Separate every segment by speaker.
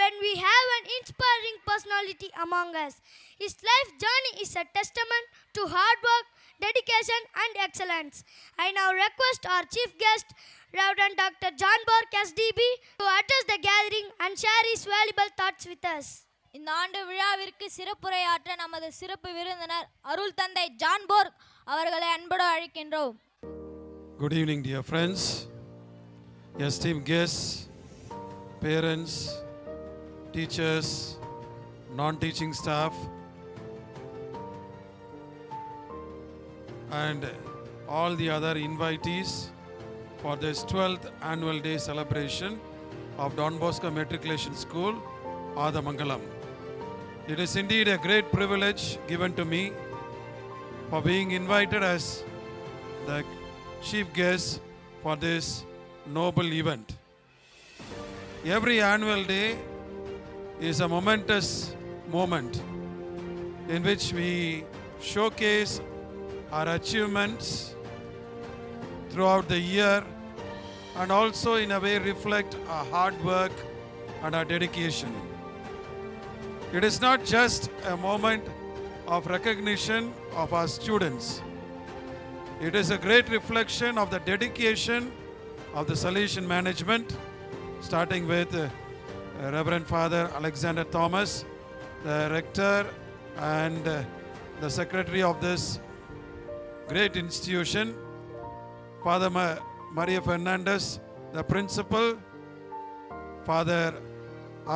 Speaker 1: when we have an inspiring personality among us. His life journey is a testament to hard work, dedication and excellence. I now request our chief guest, Reverend Dr. John Bork SDB, to address the gathering and share his valuable thoughts with us.
Speaker 2: இந்த ஆண்டு விழாவிற்கு சிறப்புரையாற்ற நமது சிறப்பு விருந்தினர் அருள் தந்தை John போர்க் அவர்களை அன்போடு அழைக்கின்றோம்.
Speaker 3: Good evening, dear friends, esteemed guests, parents, teachers, non-teaching staff, and all the other invitees for this 12th annual day celebration of Don Bosco Matriculation School, Adamangalam. It is indeed a great privilege given to me for being invited as the chief guest for this noble event. Every annual day is a momentous moment in which we showcase our achievements throughout the year and also in a way reflect our hard work and our dedication. It is not just a moment of recognition of our students. It is a great reflection of the dedication of the Salesian management, starting with Reverend Father Alexander Thomas, the rector and the secretary of this great institution, Father Maria Fernandez, the principal, Father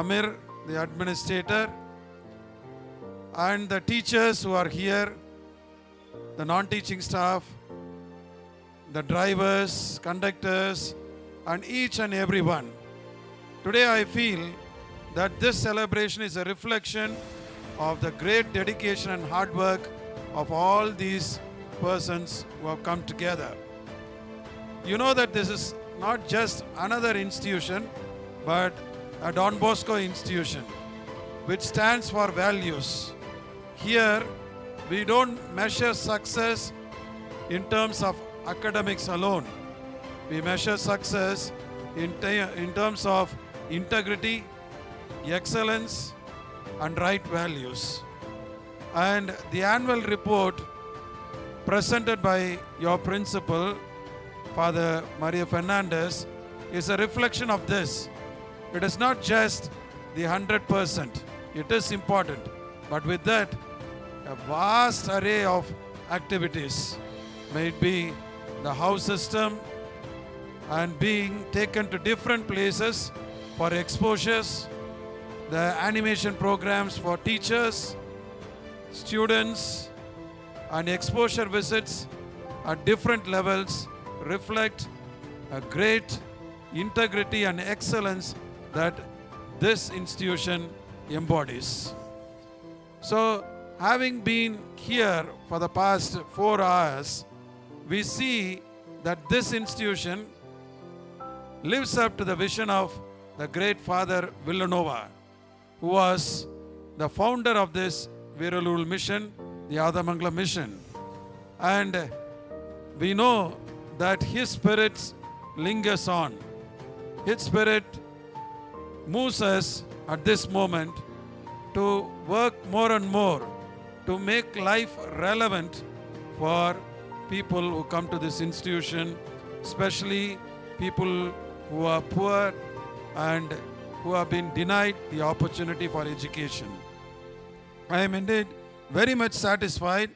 Speaker 3: Amir, the administrator, and the teachers who are here, the non-teaching staff, the drivers, conductors, and each and every one. Today I feel that this celebration is a reflection of the great dedication and hard work of all these persons who have come together. You know that this is not just another institution, but a Don Bosco institution which stands for values. Here we don't measure success in terms of academics alone. We measure success in terms of integrity, excellence, and right values. And the annual report presented by your principal, Father Maria Fernandez, is a reflection of this. It is not just the 100%. It is important. But with that, a vast array of activities, may it be the house system and being taken to different places for exposures, the animation programs for teachers, students, and exposure visits at different levels reflect a great integrity and excellence that this institution embodies. So, having been here for the past 4 hours, we see that this institution lives up to the vision of the great Father Villanova, who was the founder of this Virulul mission, the Adamangalam mission. And we know that his spirit lingers on. His spirit moves us at this moment to work more and more to make life relevant for people who come to this institution, especially people who are poor and who have been denied the opportunity for education. I am indeed very much satisfied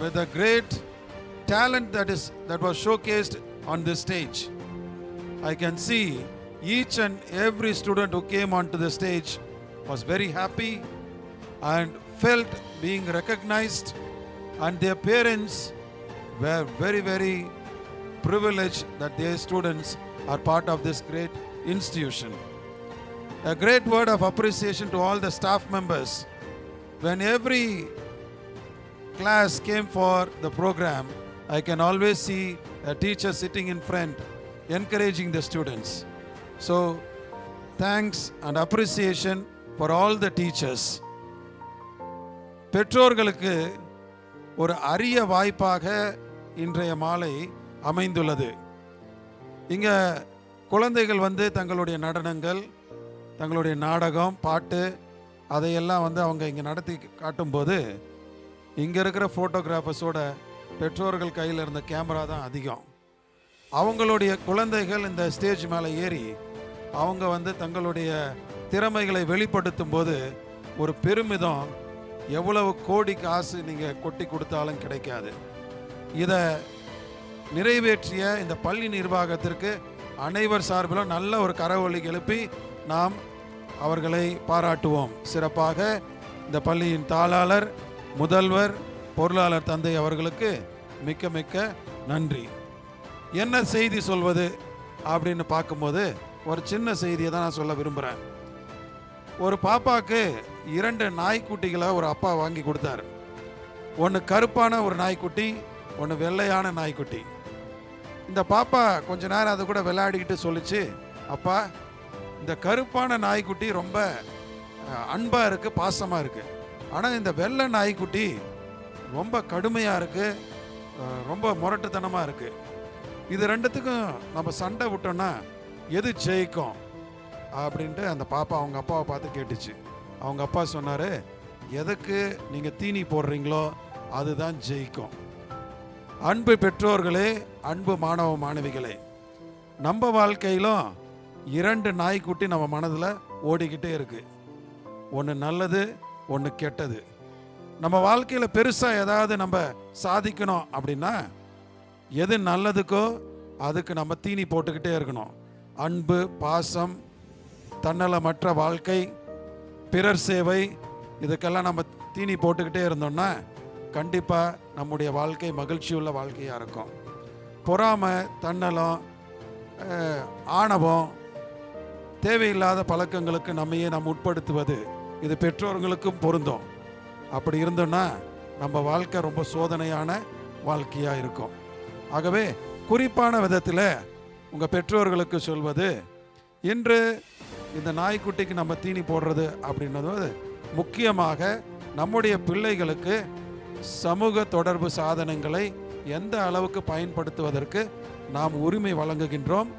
Speaker 3: with the great talent that was showcased on this stage. I can see each and every student who came onto the stage was very happy and felt being recognized, and their parents were very, very privileged that their students are part of this great institution. A great word of appreciation to all the staff members. When every class came for the program, I can always see a teacher sitting in front encouraging the students. So, thanks and appreciation for all the teachers. பெற்றோர்களுக்கு ஒரு அரிய வாய்ப்பாக இன்றைய மாலை அமைந்துள்ளது. இங்க குழந்தைகள் தங்களுடைய நடனங்கள், தங்களுடைய நாடகம், பாட்டு அதையெல்லாம் வந்து அவங்க இங்கே நடத்தி காட்டும்போது இங்கே இருக்கிற ஃபோட்டோகிராஃபர்ஸோட பெற்றோர்கள் கையில் இருந்த கேமரா தான் அதிகம். அவங்களுடைய குழந்தைகள் இந்த ஸ்டேஜ் மேலே ஏறி அவங்க வந்து தங்களுடைய திறமைகளை வெளிப்படுத்தும் போது ஒரு பெருமிதம் எவ்வளவு கோடி காசு நீங்கள் கொட்டி கொடுத்தாலும் கிடைக்காது. இதை நிறைவேற்றிய இந்த பள்ளி நிர்வாகத்திற்கு அனைவர் சார்பிலும் நல்ல ஒரு கரவொலி எழுப்பி நாம் அவர்களை பாராட்டுவோம். சிறப்பாக இந்த பள்ளியின் தாளாளர், முதல்வர், பொருளாளர் தந்தை அவர்களுக்கு மிக்க மிக்க நன்றி. என்ன செய்தி சொல்வது அப்படின்னு பார்க்கும்போது ஒரு சின்ன செய்தியை தான் நான் சொல்ல விரும்புகிறேன். ஒரு பாப்பாவுக்கு 2 நாய்க்குட்டிகளை ஒரு அப்பா வாங்கி கொடுத்தார். ஒன்று கருப்பான ஒரு நாய்க்குட்டி, ஒன்று வெள்ளையான நாய்க்குட்டி. இந்த பாப்பா கொஞ்ச நேரம் அதை கூட விளையாடிக்கிட்டு சொல்லிச்சு, அப்பா இந்த கருப்பான நாய்க்குட்டி ரொம்ப அன்பாக இருக்குது, பாசமாக இருக்குது. ஆனால் இந்த வெள்ளை நாய்க்குட்டி ரொம்ப கடுமையாக இருக்குது, ரொம்ப முரட்டுத்தனமாக இருக்குது. இது ரெண்டுத்துக்கும் நம்ம சண்டை விட்டோம்னா எது ஜெயிக்கும் அப்படின்ட்டு அந்த பாப்பா அவங்க அப்பாவை பார்த்து கேட்டுச்சு. அவங்க அப்பா சொன்னார், எதுக்கு நீங்கள் தீனி போடுறீங்களோ அதுதான் ஜெயிக்கும். அன்பு பெற்றோர்களே, அன்பு மாணவ மாணவிகளே, நம்ம வாழ்க்கையிலும் 2 நாய்க்குட்டி நம்ம மனதில் ஓடிக்கிட்டே இருக்கு. ஒன்று நல்லது, ஒன்று கெட்டது. நம்ம வாழ்க்கையில் பெருசாக ஏதாவது நம்ம சாதிக்கணும் அப்படின்னா எது நல்லதுக்கோ அதுக்கு நம்ம தீனி போட்டுக்கிட்டே இருக்கணும். அன்பு, பாசம், தன்னலமற்ற வாழ்க்கை, பிறர் சேவை, இதுக்கெல்லாம் நம்ம தீனி போட்டுக்கிட்டே இருந்தோம்னா கண்டிப்பாக நம்முடைய வாழ்க்கை மகிழ்ச்சியுள்ள வாழ்க்கையாக இருக்கும். பொறாமை, தன்னலம், ஆணவம், தேவையில்லாத பழக்கங்களுக்கு நம்மையே நம்ம உட்படுத்துவது, இது பெற்றோர்களுக்கும் பொருந்தும். அப்படி இருந்தோன்னா நம்ம வாழ்க்கை ரொம்ப சோதனையான வாழ்க்கையாக இருக்கும். ஆகவே குறிப்பான விதத்தில் உங்கள் பெற்றோர்களுக்கு சொல்வது, இன்று இந்த நாய்க்குட்டிக்கு நம்ம தீனி போடுறது அப்படின்னது முக்கியமாக நம்முடைய பிள்ளைகளுக்கு சமூக தொடர்பு சாதனங்களை எந்த அளவுக்கு பயன்படுத்துவதற்கு நாம் உரிமை வழங்குகின்றோம்,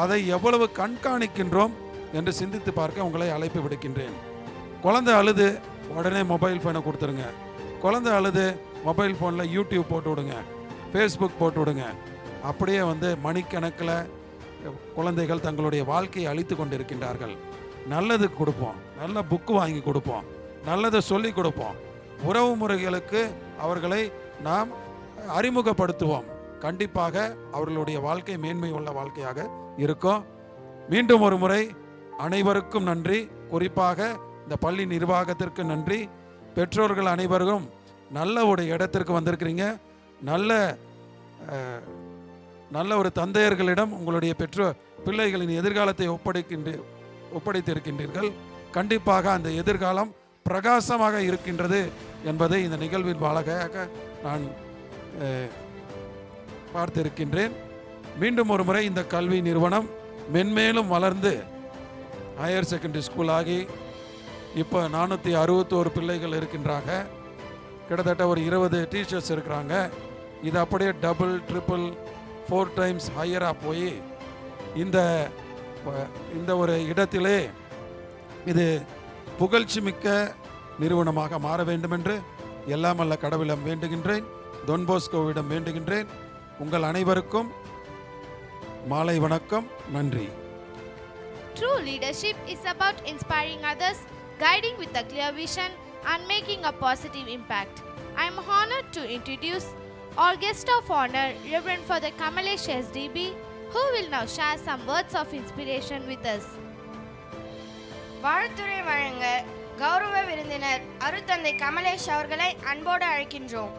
Speaker 3: அதை எவ்வளவு கண்காணிக்கின்றோம் என்று சிந்தித்து பார்க்க உங்களை அழைப்பு விடுக்கின்றேன். குழந்தை அழுது உடனே மொபைல் ஃபோனை கொடுத்துருங்க. குழந்தை அழுது மொபைல் ஃபோனில் யூடியூப் போட்டு விடுங்க, ஃபேஸ்புக் போட்டு விடுங்க. அப்படியே வந்து மணிக்கணக்கில் குழந்தைகள் தங்களுடைய வாழ்க்கையை அழித்து கொண்டு இருக்கின்றார்கள். நல்லது கொடுப்போம், நல்ல புக்கு வாங்கி கொடுப்போம், நல்லதை சொல்லி கொடுப்போம். உறவு முறைகளுக்கு அவர்களை நாம் அறிமுகப்படுத்துவோம். கண்டிப்பாக அவர்களுடைய வாழ்க்கை மேன்மை உள்ள வாழ்க்கையாக இருக்கும். மீண்டும் ஒரு முறை அனைவருக்கும் நன்றி. குறிப்பாக இந்த பள்ளி நிர்வாகத்திற்கு நன்றி. பெற்றோர்கள் அனைவரும் நல்ல ஒரு இடத்திற்கு வந்திருக்கிறீங்க. நல்ல ஒரு தந்தையர்களிடம் உங்களுடைய பிள்ளைகளின் எதிர்காலத்தை ஒப்படைத்திருக்கின்றீர்கள். கண்டிப்பாக அந்த எதிர்காலம் பிரகாசமாக இருக்கின்றது என்பதை இந்த நிகழ்வின் வாயிலாக நான் பார்த்திருக்கின்றேன். மீண்டும் ஒரு முறை இந்த கல்வி நிறுவனம் மென்மேலும் வளர்ந்து ஹையர் செகண்டரி ஸ்கூல் ஆகி இப்போ 461 பிள்ளைகள் இருக்கின்றாங்க. கிட்டத்தட்ட ஒரு 20 டீச்சர்ஸ் இருக்கிறாங்க. இது அப்படியே டபுள், ட்ரிபிள், 4 டைம்ஸ் ஹையராக போய் இந்த ஒரு இடத்திலே இது புகழ்ச்சி மிக்க நிறுவனமாக மாற வேண்டும் என்று எல்லாம் அல்ல கடவுளிடம் வேண்டுகின்றேன், டொன் போஸ்கோவிடம் வேண்டுகின்றேன். உங்கள் அனைவருக்கும் மாலை வணக்கம். நன்றி.
Speaker 4: True leadership is about inspiring others, guiding with a clear vision and making a positive impact. I am honored to introduce our guest of honor, Reverend Father Kamalesh SDB, who will now share some words of inspiration with us.
Speaker 5: வாழ்த்துரை வழங்க கௌரவ விருந்தினர் அருட்தந்தை கமலேஷ் அவர்களை அன்போடு அழைக்கின்றோம்.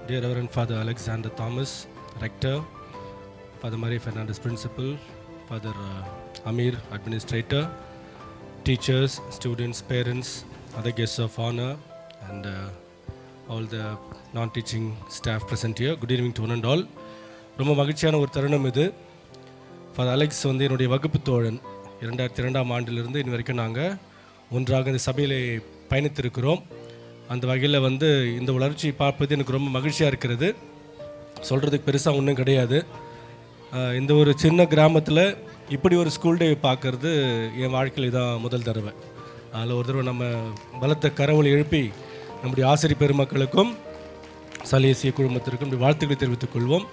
Speaker 6: Dear Reverend Father Alexander Thomas, Rector, Father Marie Fernandez, Principal, Father Amir, Administrator, teachers, students, parents, other guests of honor, and all the non-teaching staff present here. Good evening to one and all. ரொம்ப மகிழ்ச்சியான ஒரு தருணம் இது. Father Alex வந்து என்னுடைய வகுப்பு தோழன். 2002ஆம் ஆண்டிலிருந்து இன்று வரைக்கும் நாங்கள் ஒன்றாக இந்த சபையில் பயணித்திருக்கிறோம். அந்த வகையில் வந்து இந்த வளர்ச்சி பார்ப்பது எனக்கு ரொம்ப மகிழ்ச்சியாக இருக்கிறது. சொல்கிறதுக்கு பெருசாக ஒன்றும் கிடையாது. இந்த ஒரு சின்ன கிராமத்தில் இப்படி ஒரு ஸ்கூல் டே பார்க்குறது என் வாழ்க்கையில் இதான் முதல் தடவை. அதில் ஒரு தடவை நம்ம பலத்த கரவொலி எழுப்பி நம்முடைய ஆசிரியர் பெருமக்களுக்கும் சலேசிய குழுமத்திற்கும் வாழ்த்துக்களை தெரிவித்துக் கொள்வோம்.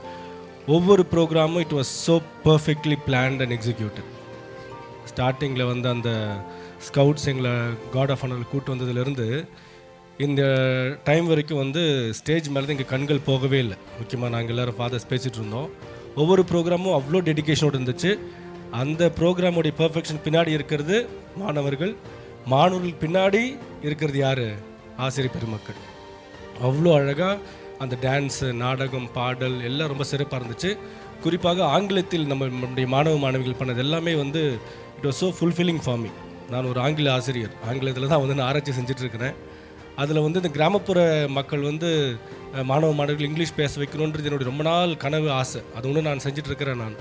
Speaker 6: ஒவ்வொரு ப்ரோக்ராமும் it was so perfectly planned and executed. ஸ்டார்டிங்கில் வந்து அந்த ஸ்கவுட்ஸ் எங்களை காட் ஆஃப் ஆனர் கூட்டு வந்ததுலேருந்து இந்த டைம் வரைக்கும் வந்து ஸ்டேஜ் மேலே தான் எங்கள் கண்கள் போகவே இல்லை. முக்கியமாக நாங்கள் எல்லோரும் ஃபாதர்ஸ் பேசிகிட்டு இருந்தோம். ஒவ்வொரு ப்ரோக்ராமும் அவ்வளோ டெடிக்கேஷனோடு இருந்துச்சு. அந்த ப்ரோக்ராமுடைய பர்ஃபெக்ஷன் பின்னாடி இருக்கிறது மாணவர்கள், மாணவர்களுக்கு பின்னாடி இருக்கிறது யார்? ஆசிரியர் பெருமக்கள். அவ்வளோ அழகாக அந்த டான்ஸு, நாடகம், பாடல் எல்லாம் ரொம்ப சிறப்பாக இருந்துச்சு. குறிப்பாக ஆங்கிலத்தில் நம்முடைய மாணவ மாணவிகள் பண்ணது எல்லாமே வந்து it was so fulfilling for me. நான் ஒரு ஆங்கில ஆசிரியர், ஆங்கிலத்தில் தான் வந்து நான் ஆராய்ச்சி செஞ்சிட்ருக்கிறேன். அதில் வந்து இந்த கிராமப்புற மக்கள் வந்து மாணவ மாணவர்கள் இங்கிலீஷ் பேச வைக்கணுன்றது என்னுடைய ரொம்ப நாள் கனவு, ஆசை. அது ஒன்று நான் செஞ்சிட்ருக்கிறேன். நான்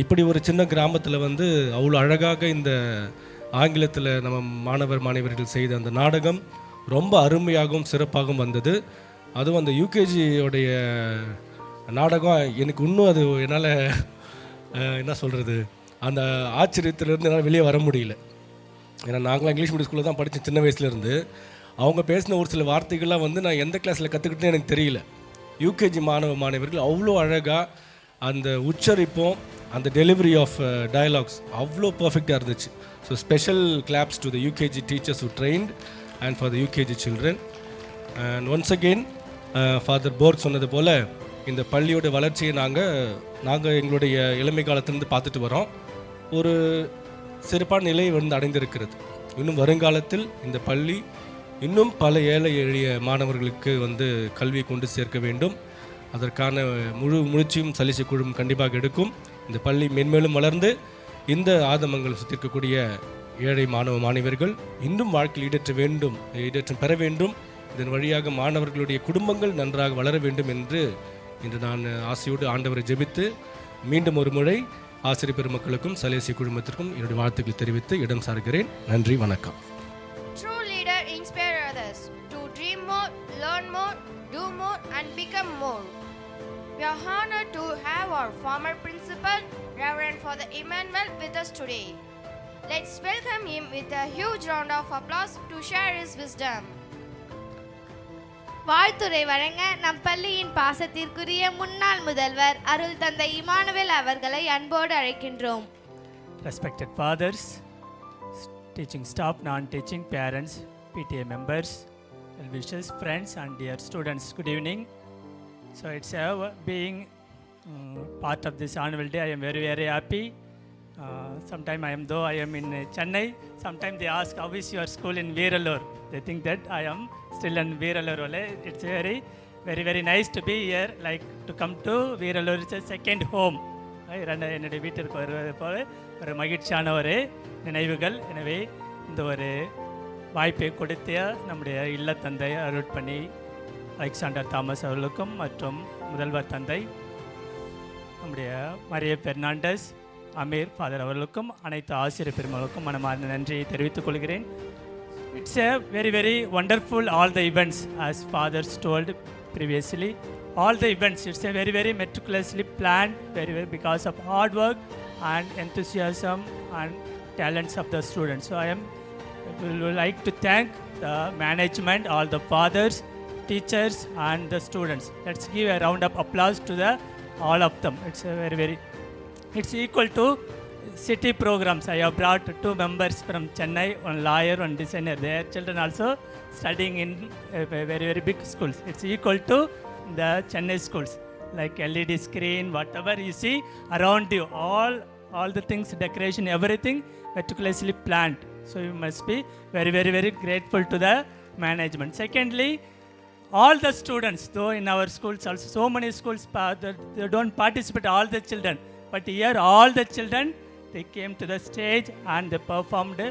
Speaker 6: இப்படி ஒரு சின்ன கிராமத்தில் வந்து அவ்வளோ அழகாக இந்த ஆங்கிலத்தில் நம்ம மாணவர் மாணவர்கள் செய்த அந்த நாடகம் ரொம்ப அருமையாகவும் சிறப்பாகவும் வந்தது. அதுவும் அந்த யூகேஜியோடைய நாடகம் எனக்கு இன்னும் அது என்னால் என்ன சொல்கிறது, அந்த ஆச்சரியத்திலேருந்து என்னால் வெளியே வர முடியல. ஏன்னா நாங்களாம் இங்கிலீஷ் மீடியம் ஸ்கூலில் தான் படித்தேன் சின்ன வயசுலேருந்து. அவங்க பேசின ஒரு சில வார்த்தைகள்லாம் வந்து நான் எந்த கிளாஸில் கற்றுக்கிட்டேன்னு எனக்கு தெரியல. யூகேஜி மாணவ மாணவர்கள் அவ்வளோ அழகாக அந்த உச்சரிப்பும் அந்த டெலிவரி ஆஃப் டயலாக்ஸ் அவ்வளோ பர்ஃபெக்டாக இருந்துச்சு. So special claps to the UKG teachers who trained and for the UKG children. And once again father போர்க் சொன்னது போல் இந்த பள்ளியோட வளர்ச்சியை நாங்கள் எங்களுடைய இளமை காலத்திலேருந்து பார்த்துட்டு வரோம். ஒரு சிறப்பான நிலையை வந்து அடைந்திருக்கிறது. இன்னும் வருங்காலத்தில் இந்த பள்ளி இன்னும் பல ஏழை எளிய மாணவர்களுக்கு வந்து கல்வியை கொண்டு சேர்க்க வேண்டும். அதற்கான முயற்சியும் சலிசை குழுவும் கண்டிப்பாக எடுக்கும். இந்த பள்ளி மென்மேலும் வளர்ந்து இந்த ஆதமங்கள் சுற்றி இருக்கக்கூடிய ஏழை மாணவ மாணவர்கள் இன்னும் வாழ்க்கையில் ஈடேற்றம் பெற வேண்டும். இதன் வழியாக மாணவர்களுடைய குடும்பங்கள் நன்றாக வளர வேண்டும் என்று இன்று நான் ஆசையோடு ஆண்டவரை ஜெபித்து மீண்டும் ஒரு முறை ஆசிரியர் பெருமக்களுக்கும் சலேசிய குழுமத்திற்கும் என்னுடைய வாழ்த்துக்களை தெரிவித்து இடம் சார்கிறேன். நன்றி, வணக்கம்.
Speaker 5: True leader inspire others to dream more, learn more, do more and become more. We are honored to have our former principal, Reverend Father Emmanuel, with us today. Let's welcome him with a huge round of applause to share his wisdom.
Speaker 4: வாழ்த்துரை வழங்க நம் பள்ளியின் பாசத்திற்குரிய முன்னாள் முதல்வர் அருள் தந்தை Emmanuel அவர்களை அன்போடு அழைக்கின்றோம்.
Speaker 7: Respected fathers, teaching staff, non-teaching parents, PTA members, well-wishers, friends and dear students, good evening. So it's being part of this annual day, I am very, very happy. Sometime I am in Chennai, sometimes they ask how is your school in Veeralur. They think that I am still in Veeralur. It's very, very, very nice to be here, like to come to Veeralur. It's a second home. என்னுடைய வீட்டிற்கு வருவது போல ஒரு மகிழ்ச்சியான ஒரு நினைவுகள். எனவே இந்த ஒரு வாய்ப்பை கொடுத்த நம்முடைய இல்ல தந்தை அருட்பணி அலெக்சாண்டர் தாமஸ் அவர்களுக்கும் மற்றும் முதல்வர் தந்தை நம்முடைய மரிய பெர்னாண்டஸ் அமீர் ஃபாதர் அவர்களுக்கும் அனைத்து ஆசிரியர் பெருமக்களுக்கும் மனமார்ந்த நன்றியை தெரிவித்துக் கொள்கிறேன். It's a very, very wonderful all the events as fathers told previously. All the events, it's a very, very meticulously planned, very, very because of hard work and enthusiasm and talents of the students. So I would like to thank the management, all the fathers, teachers and the students. Let's give a round of applause to all of them. It's a very, very, it's equal to city programs. I have brought 2 members from Chennai, one lawyer, one designer. Their children also studying in very, very big schools. It's equal to the Chennai schools, like LED screen, whatever you see around you, all the things, decoration, everything meticulously planned. So you must be very, very, very grateful to the management. Secondly, all the students, though in our schools also so many schools they don't participate, all the children, but here all the children they came to the stage and they performed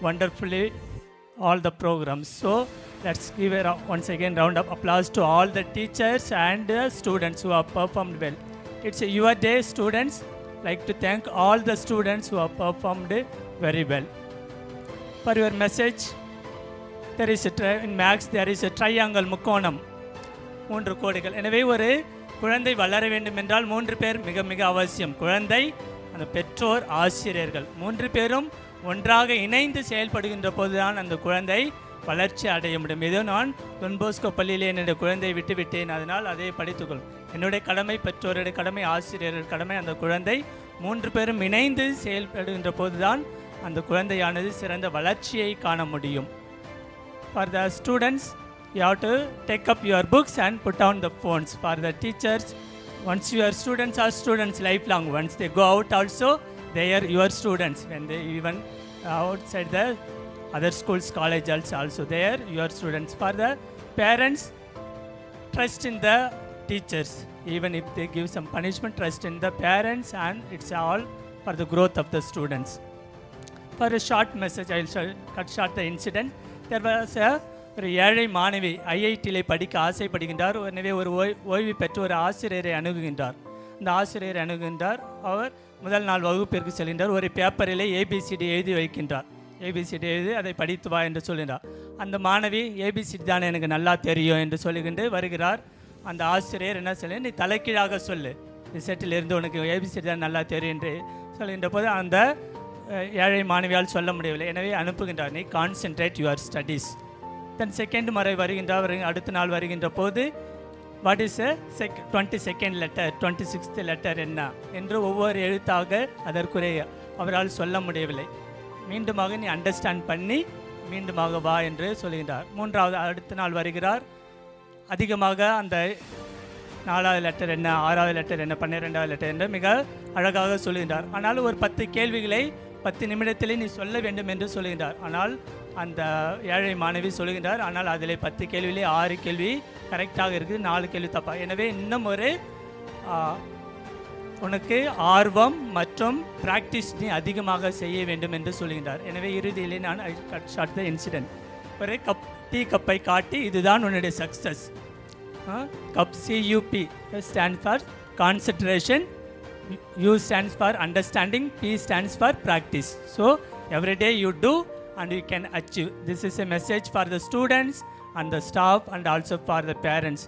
Speaker 7: wonderfully all the programs. So let's give once again round of applause to all the teachers and students who have performed well. It's your day, students. Like to thank all the students who have performed very well. For your message, there is in maths there is a triangle முக்கோணம் 3 கோடுகள். எனவே ஒரு குழந்தை வளர வேண்டும் என்றால் 3 பேர் மிக மிக அவசியம். குழந்தை, அந்த பெற்றோர் ஆசிரியர்கள் 3 பேரும் ஒன்றாக இணைந்து செயல்படுகின்ற போதுதான் அந்த குழந்தை வளர்ச்சி அடைய முடியும். ஏதோ நான் டொன் போஸ்கோ பள்ளியிலே என்னுடைய குழந்தையை விட்டுவிட்டேன், அதனால் அதை படித்துக்கொள்ளும். என்னுடைய கடமை, பெற்றோருடைய கடமை, ஆசிரியர்கள் கடமை. அந்த குழந்தை 3 பேரும் இணைந்து செயல்படுகின்ற போதுதான் அந்த குழந்தையானது சிறந்த வளர்ச்சியை காண முடியும். For the students, you have to take up your books and put down the phones. For the teachers, once your students are students lifelong, once they go out also, they are your students. When they even outside the other schools, colleges also, they are your students. For the parents, trust in the teachers. Even if they give some punishment, trust in the parents, and it's all for the growth of the students. For a short message, I will cut short the incident. There was ஒரு ஏழை மாணவி ஐஐடியிலே படிக்க ஆசைப்படுகின்றார். எனவே ஒரு ஓய்வு பெற்ற ஒரு ஆசிரியரை அணுகுகின்றார். அந்த ஆசிரியரை அணுகுகின்றார். அவர் முதல் நாள் வகுப்பிற்கு செல்கின்றார். ஒரு பேப்பரிலே ஏபிசிடி எழுதி வைக்கின்றார். ஏபிசிடி எழுதி அதை படித்து வா என்று சொல்கின்றார். அந்த மாணவி ஏபிசிடி தானே எனக்கு நல்லா தெரியும் என்று சொல்லுகின்ற வருகிறார். அந்த ஆசிரியர் என்ன சொல்ல, நீ தலைக்கீழாக சொல்லு, செட்டில் இருந்து உனக்கு ஏபிசிடி தான் நல்லா தெரியும் என்று சொல்கின்ற போது அந்த ஏழை மாணவியால் சொல்ல முடியவில்லை. எனவே அனுப்புகின்றார், நீ concentrate your studies. Then second முறை வருகின்றார். அடுத்த நாள் வருகின்ற போது what is 22nd letter, 26th letter என்ன என்று ஒவ்வொரு எழுத்தாக அதற்குரிய அவரால் சொல்ல முடியவில்லை. மீண்டுமாக நீ அண்டர்ஸ்டாண்ட் பண்ணி மீண்டுமாக வா என்று சொல்கின்றார். மூன்றாவது அடுத்த நாள் வருகிறார். அதிகமாக அந்த 4வது லெட்டர் என்ன, 6வது லெட்டர் என்ன, 12வது லெட்டர் என்ன மிக அழகாக சொல்கின்றார். ஆனால் ஒரு 10 கேள்விகளை 10 நிமிடத்திலே நீ சொல்ல வேண்டும் என்று சொல்கின்றார். ஆனால் அந்த ஏழை மாணவி சொல்கின்றார், ஆனால் அதில் 10 கேள்வியிலே 6 கேள்வி கரெக்டாக இருக்குது, 4 கேள்வி தப்பா. எனவே இன்னும் ஒரு உனக்கு ஆர்வம் மற்றும் ப்ராக்டிஸ் நீ அதிகமாக செய்ய வேண்டும் என்று சொல்கின்றார். எனவே இறுதியிலே நான் கட் ஷார்ட் த இன்சிடென்ட். ஒரு டீ கப்பை காட்டி இதுதான் உன்னுடைய success. Cup CUP stands for concentration, U stands for understanding, P stands for practice. So every day you do and you can achieve. This is a message for the students and the staff and also for the parents.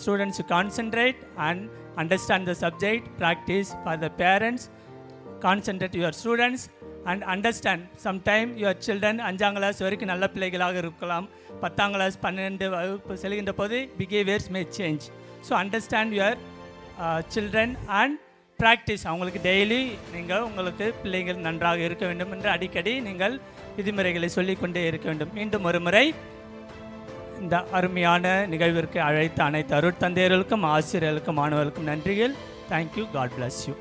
Speaker 7: Students concentrate and understand the subject, practice. For the parents, concentrate your students and understand. Sometime your children 5ஆம் class வரைக்கும் நல்ல பிள்ளைகளாக இருக்கலாம், 10ஆம் class 12 வகுப்பு செல்கின்ற போது behaviors may change. So understand your children and practice. அவங்களுக்கு டெய்லி நீங்கள் உங்களுக்கு பிள்ளைகள் நன்றாக இருக்க வேண்டும் என்று அடிக்கடி நீங்கள் விதிமுறைகளை சொல்லிக்கொண்டே இருக்க வேண்டும். மீண்டும் ஒரு முறை இந்த அருமையான நிகழ்விற்கு அழைத்த அனைத்து அருட்தந்தையர்களுக்கும், ஆசிரியர்களுக்கும், மாணவர்களுக்கும் நன்றிகள். தேங்க்யூ. God bless you.